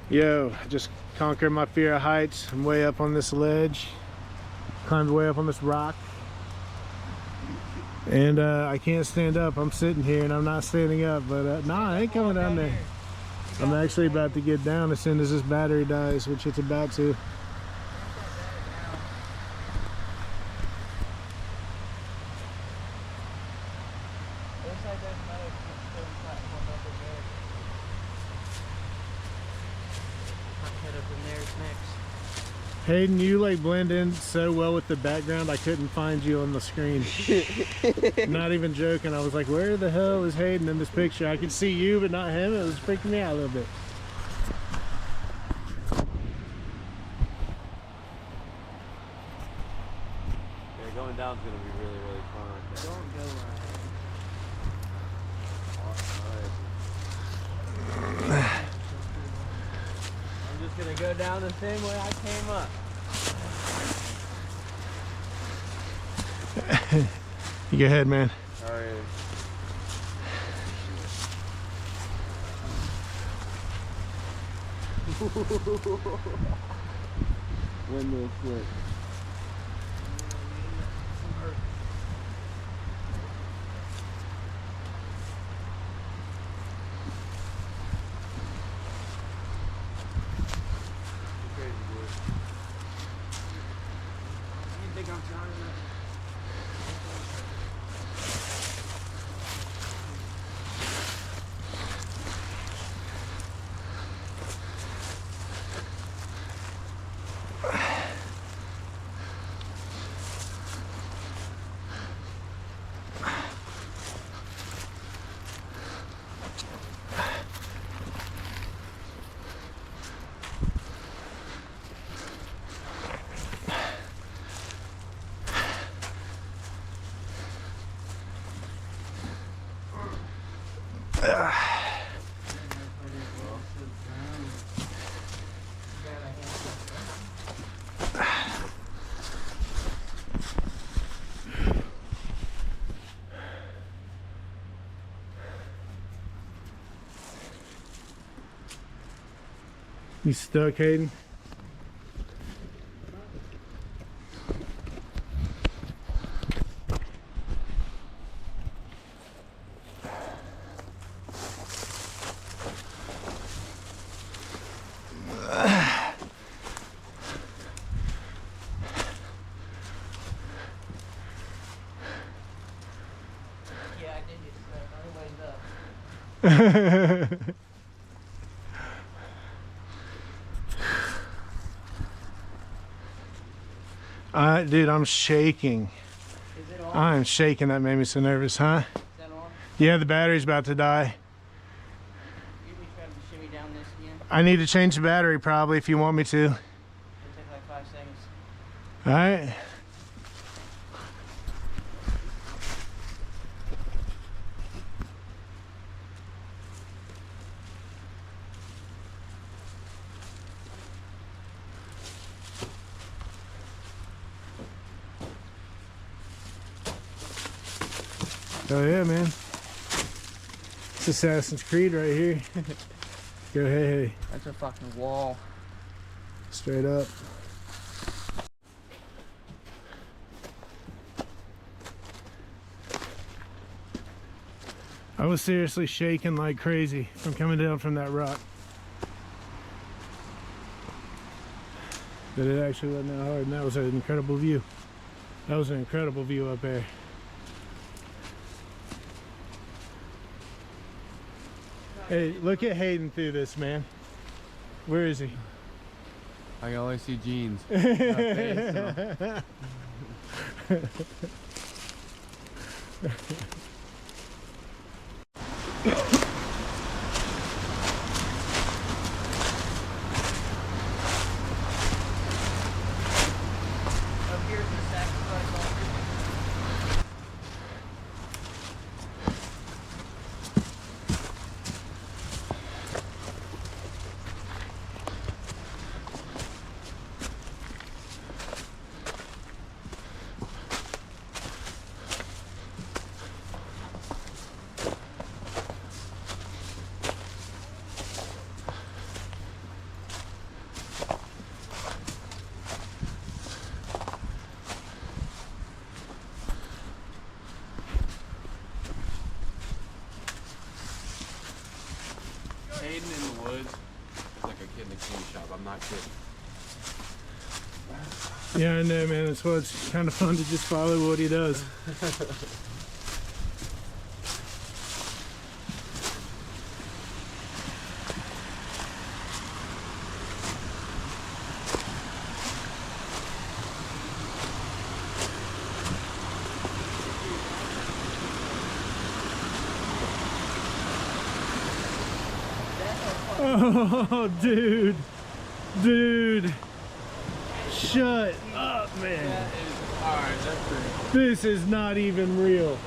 Yo, I just conquered my fear of heights. I'm way up on this ledge. Climbed way up on this rock. And I can't stand up. I'm sitting here and I'm not standing up. But nah, I ain't coming down there. I'm actually about to get down as soon as this battery dies, which it's about to. Hayden, you like blend in so well with the background, I couldn't find you on the screen. Not even joking. I was like, where the hell is Hayden in this picture? I could see you, but not him. It was freaking me out a little bit. Yeah, going down's gonna be really, really fun. Don't go right. I'm just gonna go down the same way I came up. You go ahead, man. All right. Windmill flip. You stuck, Hayden? Yeah, I did just other ways up. Dude, I'm shaking. Is it on? I'm shaking. That made me so nervous, huh? Is that on? Yeah, the battery's about to die. You be trying to shimmy down this again? I need to change the battery probably if you want me to. It'll take like 5 seconds. All right. Oh yeah, man. It's Assassin's Creed right here. Go hey. That's a fucking wall. Straight up. I was seriously shaking like crazy from coming down from that rock. But it actually wasn't that hard, and that was an incredible view. That was an incredible view up there. Hey, look at Hayden through this, man. Where is he? I can only see jeans. Up here's the sacrifice altar. Shooting in the woods is like a kid in a candy shop. I'm not kidding. Yeah, I know, man. That's why it's kind of fun to just follow what he does. Oh, dude. Dude. Shut up, man. Alright, that's pretty. This is not even real.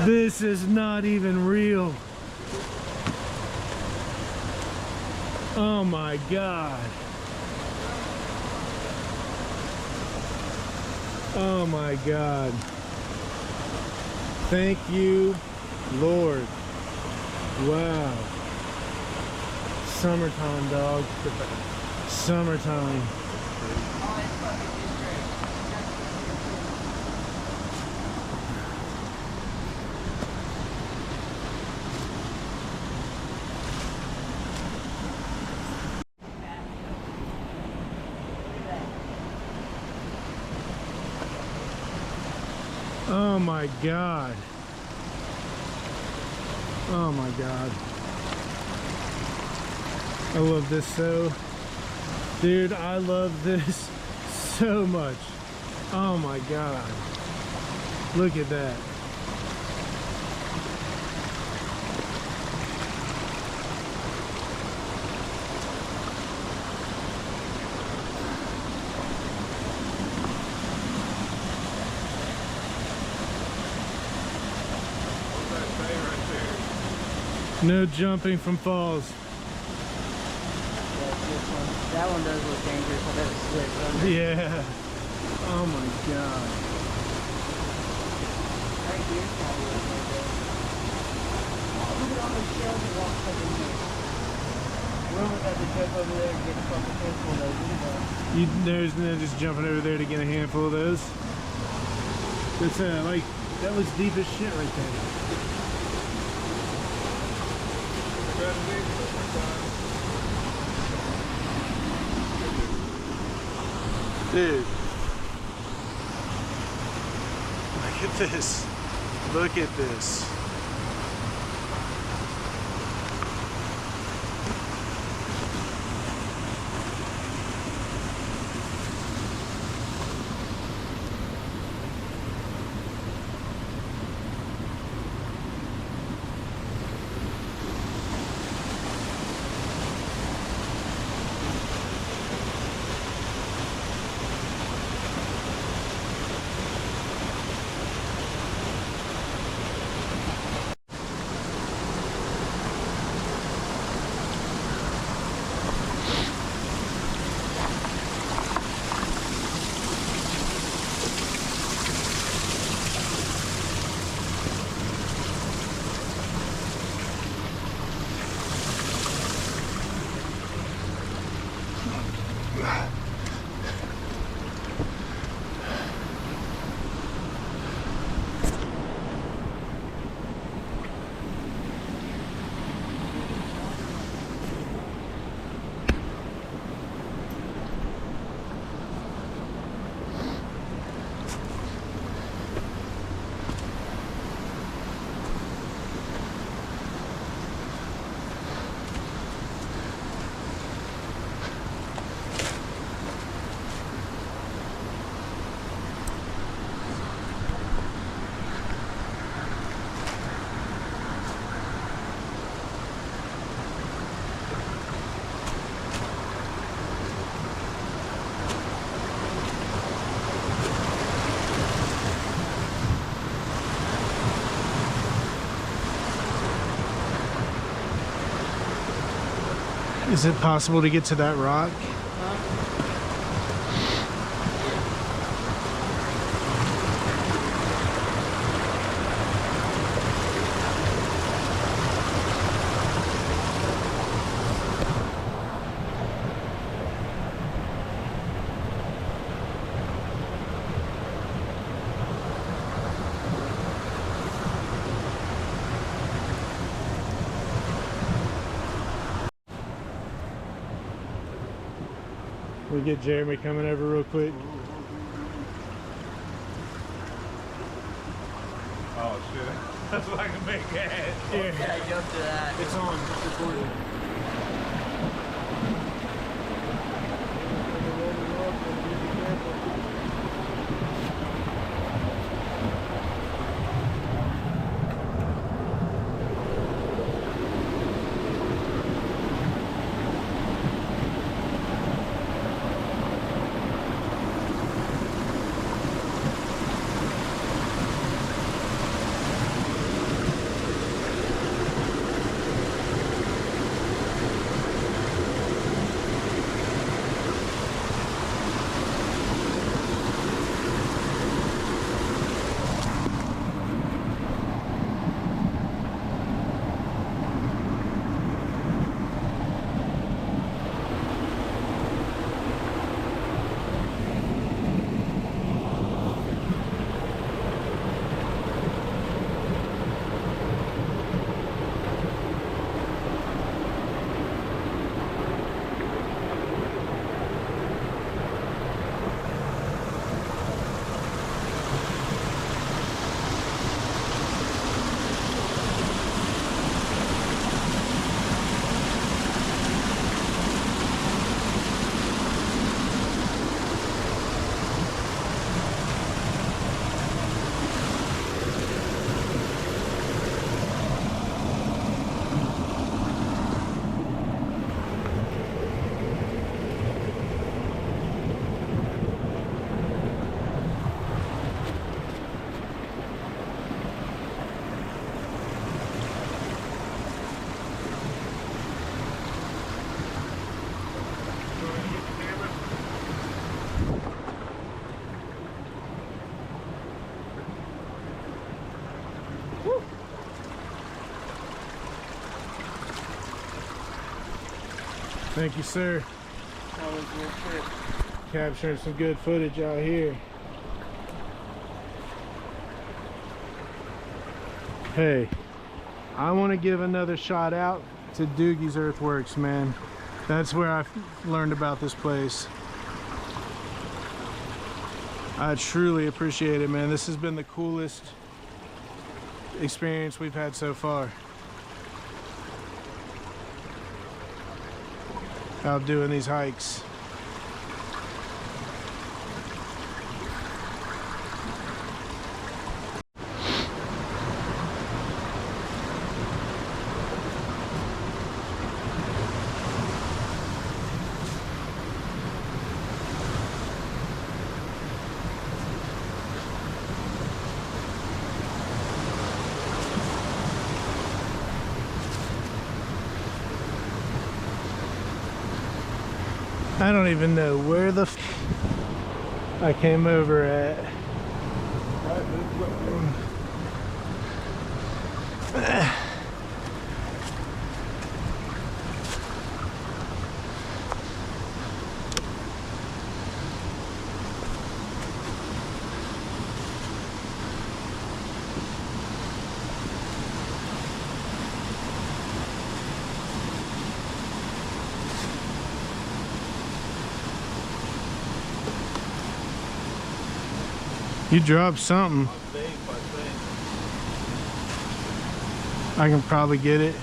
This is not even real. Oh my God. Oh my God. Thank you, Lord. Wow. Summertime, dog. Summertime. Oh my God. Oh my God. I love this so. Dude, I love this so much. Oh my God. Look at that. No jumping from falls. That one does look dangerous. I bet it slips under. Yeah. Oh my God. Right here's probably what it is. Look at all the shells that walk up in here. We're only got to jump over there and get a fucking handful of those. Look at that. There's no just jumping over there to get a handful of those. That's like, that was deep as shit right there. Dude, look at this. Look at this. Is it possible to get to that rock? We get Jeremy coming over real quick. Oh shit. That's like a big ass. Yeah, jump to that. It's on. It's recording. Thank you, sir. That was your trip. Capturing some good footage out here. Hey, I want to give another shout out to Doogie's Earthworks, man. That's where I learned about this place. I truly appreciate it, man. This has been the coolest experience we've had so far. Out doing these hikes. I don't even know where the I came over at. You dropped something. I can probably get it.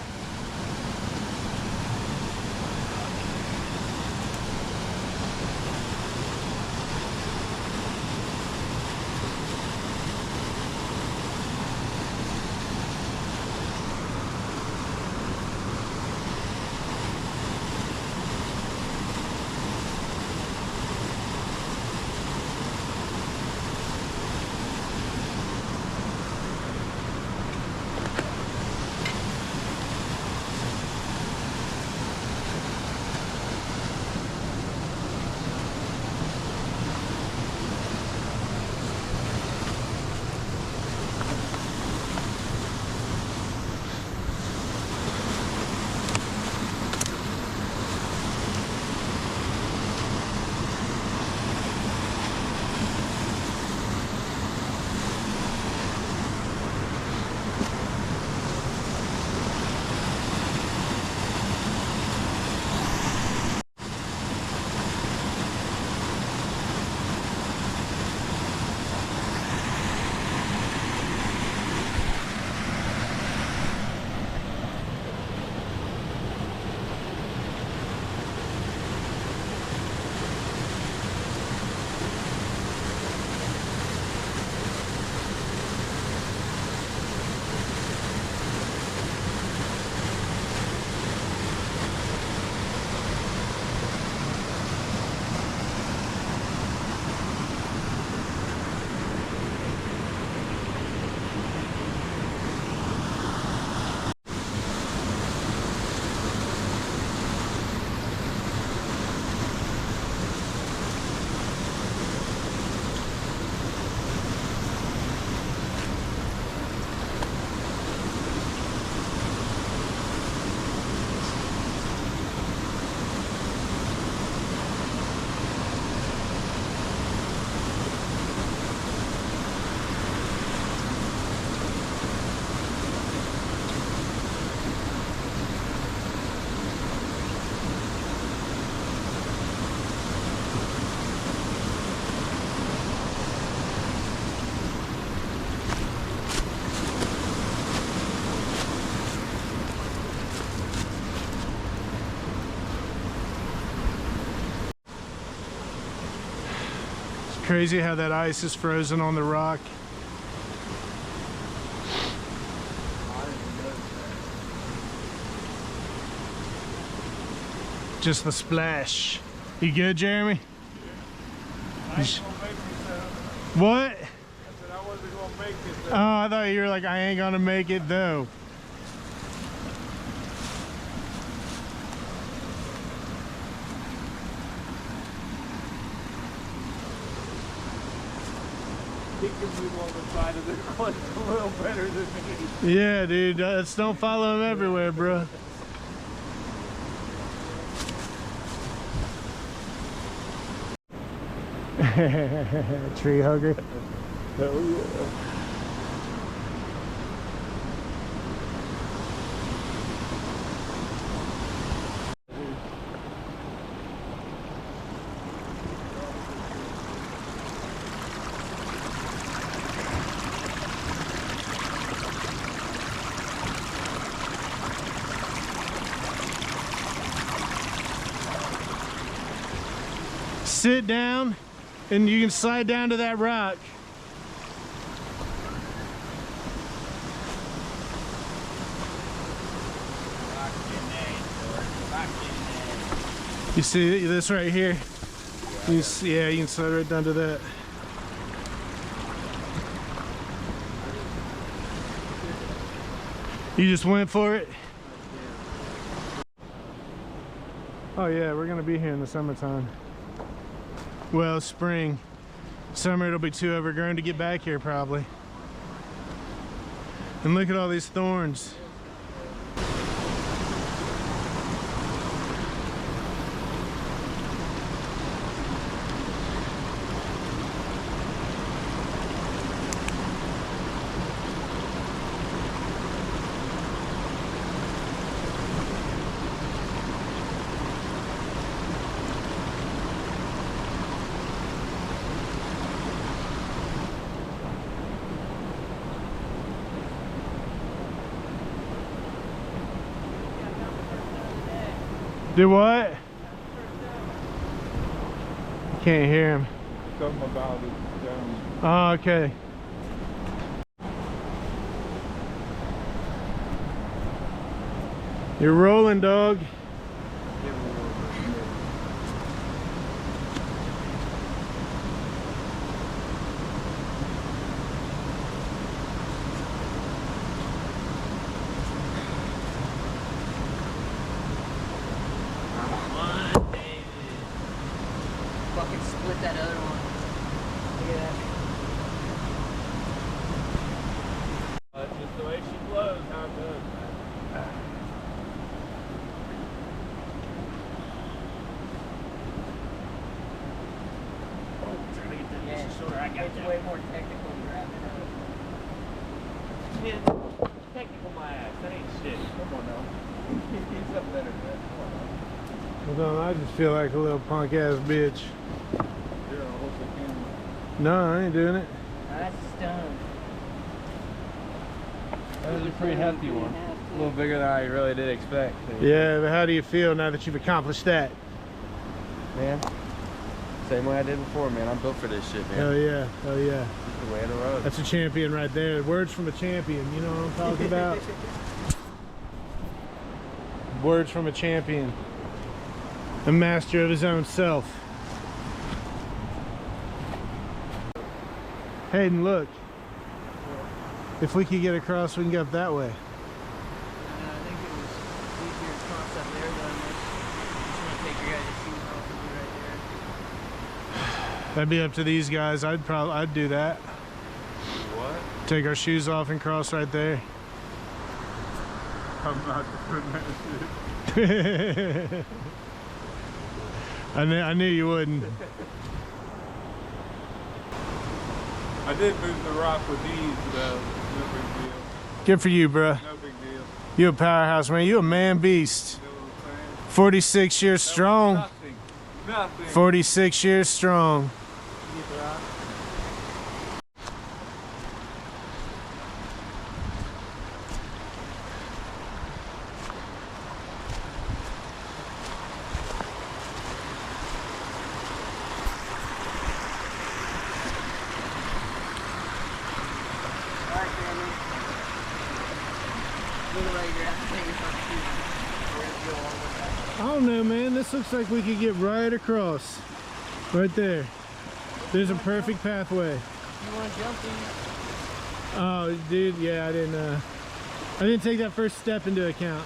crazy how that ice is frozen on the rock. Just the splash. You good, Jeremy? I ain't gonna make it, though. What? I said I wasn't gonna make it, though. Oh, I thought you were like, I ain't gonna make it though. He can move on the side of the cliff a little better than me. Yeah, dude, just don't follow him everywhere, bro. Tree hugger. Hell yeah. Sit down and you can slide down to that rock. You see this right here? You see, yeah, you can slide right down to that. You just went for it? Oh yeah, we're gonna be here in the summertime. Well, spring. Summer it'll be too overgrown to get back here probably. And look at all these thorns. Do what? Can't hear him. Something about it down. Oh, okay. You're rolling, dog. Fucking split that other one. Look at that. That's just the way she blows, how it goes, man. Yeah, it's way more technical than grabbing it. Man, technical my ass. That ain't shit. Come on now. He's up better than that. Come on now. Hold on, I just feel like a little punk ass bitch. You're gonna hold the camera. No, I ain't doing it. That's stoned. That was a pretty hefty one. A little bigger than I really did expect. Yeah, but how do you feel now that you've accomplished that? Man, same way I did before, man. I'm built for this shit, man. Hell yeah, hell yeah. It's the way of the road. That's a champion right there. Words from a champion, you know what I'm talking about? Words from a champion. A master of his own self. Hayden, look. If we could get across, we can go up that way. I think it was easier to cross up there though. Just want to take your guys' shoes off and be right there. That'd be up to these guys. I'd do that. What? Take our shoes off and cross right there. I'm not doing that shit. I knew you wouldn't. I did move the rock with ease, though. No big deal. Good for you, bruh. No big deal. You a powerhouse, man. You a man beast. You know what I'm saying? 46 years strong. Nothing. Nothing. 46 years strong. You get the rock. I don't know, man. This looks like we could get right across. Right there. There's a perfect pathway. You want to jump in? Oh, dude, yeah, I didn't take that first step into account.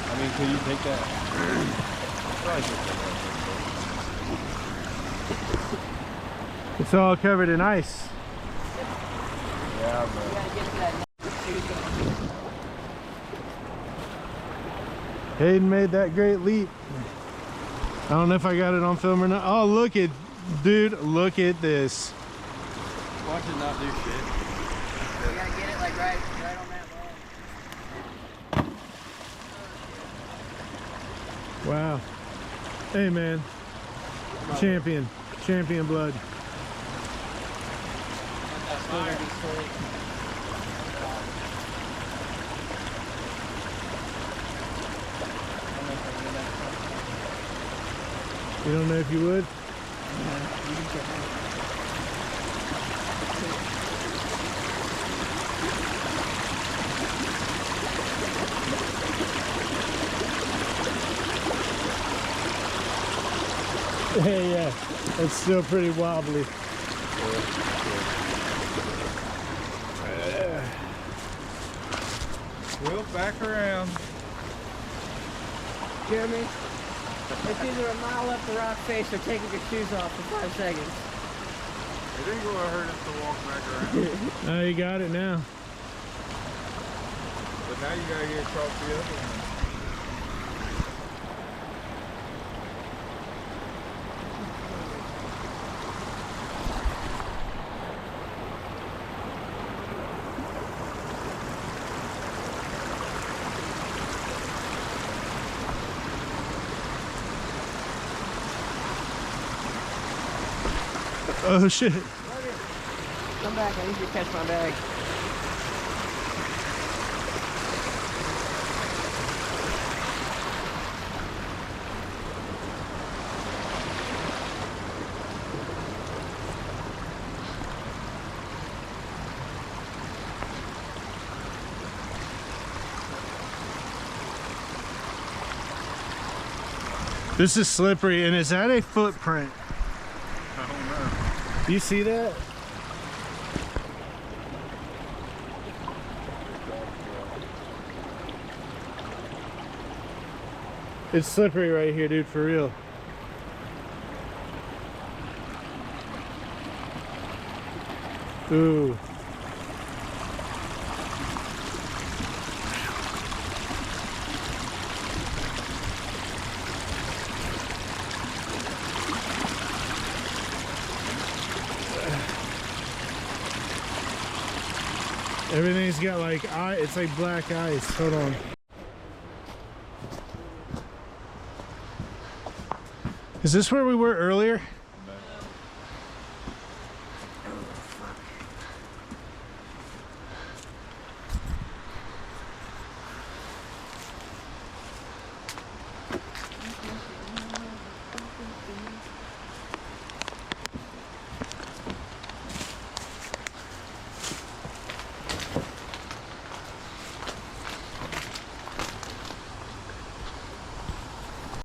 I mean, can you take that? Probably take that. It's all covered in ice. Yeah, You but gotta get to that next shoot. Hayden made that great leap. I don't know if I got it on film or not. Oh, look at, dude, look at this. watch it not do shit. You gotta get it like right on that wall. Wow. Hey, man. Champion blood. Still gonna be slick. You don't know if you would? You can check it. Hey, yeah. It's still pretty wobbly. Well, back around. Jeremy, it's either a mile up the rock face or taking your shoes off for 5 seconds. It ain't gonna hurt us to walk back around. Oh, you got it now. But now you gotta get across the other one. Oh, shit. Come back, I need you to catch my bag. This is slippery, and is that a footprint? I don't know. Do you see that? It's slippery right here, dude, for real. Ooh. Everything's got like it's like black ice. Hold on. Is this where we were earlier?